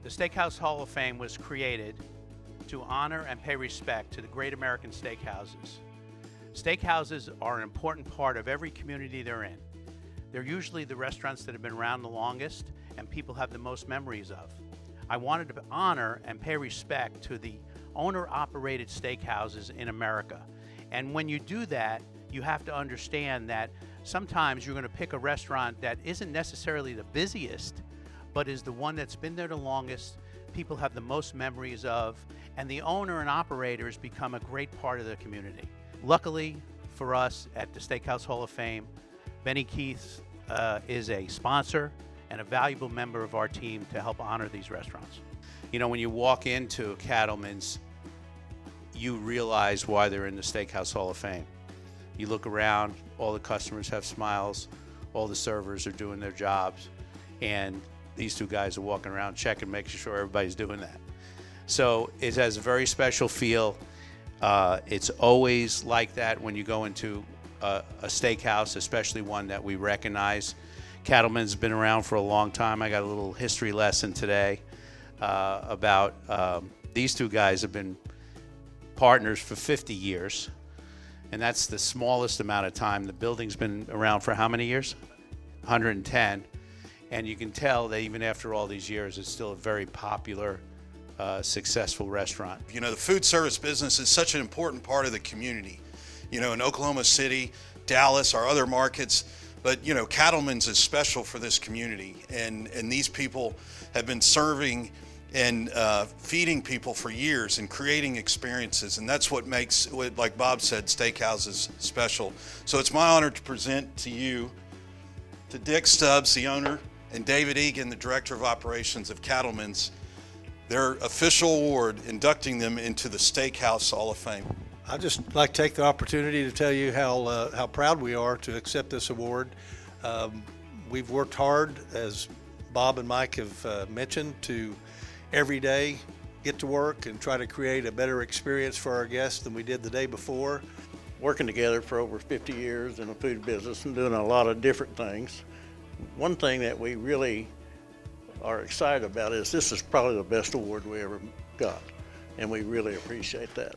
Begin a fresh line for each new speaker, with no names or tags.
The Steakhouse Hall of Fame was created to honor and pay respect to the great American steakhouses. Steakhouses are an important part of every community they're in. They're usually the restaurants that have been around the longest and people have the most memories of. I wanted to honor and pay respect to the owner-operated steakhouses in America. And when you do that, you have to understand that sometimes you're going to pick a restaurant that isn't necessarily the busiest, but is the one that's been there the longest, people have the most memories of, and the owner and operators become a great part of the community. Luckily for us at the Steakhouse Hall of Fame, Benny Keith is a sponsor and a valuable member of our team to help honor these restaurants. You know, when you walk into Cattleman's, you realize why they're in the Steakhouse Hall of Fame. You look around, all the customers have smiles, all the servers are doing their jobs, and these two guys are walking around checking, making sure everybody's doing that. So it has a very special feel. It's always like that when you go into a steakhouse, especially one that we recognize. Cattleman's been around for a long time. I got a little history lesson today about these two guys have been partners for 50 years, and that's the smallest amount of time. The building's been around for how many years? 110. And you can tell that even after all these years, it's still a very popular, successful restaurant.
You know, the food service business is such an important part of the community. You know, in Oklahoma City, Dallas, our other markets, but you know, Cattleman's is special for this community. And these people have been serving and feeding people for years and creating experiences. And that's what makes, like Bob said, steakhouses special. So it's my honor to present to you, to Dick Stubbs, the owner, and David Egan, the Director of Operations of Cattleman's, their official award inducting them into the Steakhouse Hall of Fame.
I'd just like to take the opportunity to tell you how proud we are to accept this award. We've worked hard, as Bob and Mike have mentioned, to every day get to work and try to create a better experience for our guests than we did the day before.
Working together for over 50 years in the food business and doing a lot of different things. One thing that we really are excited about is this is probably the best award we ever got, and we really appreciate that.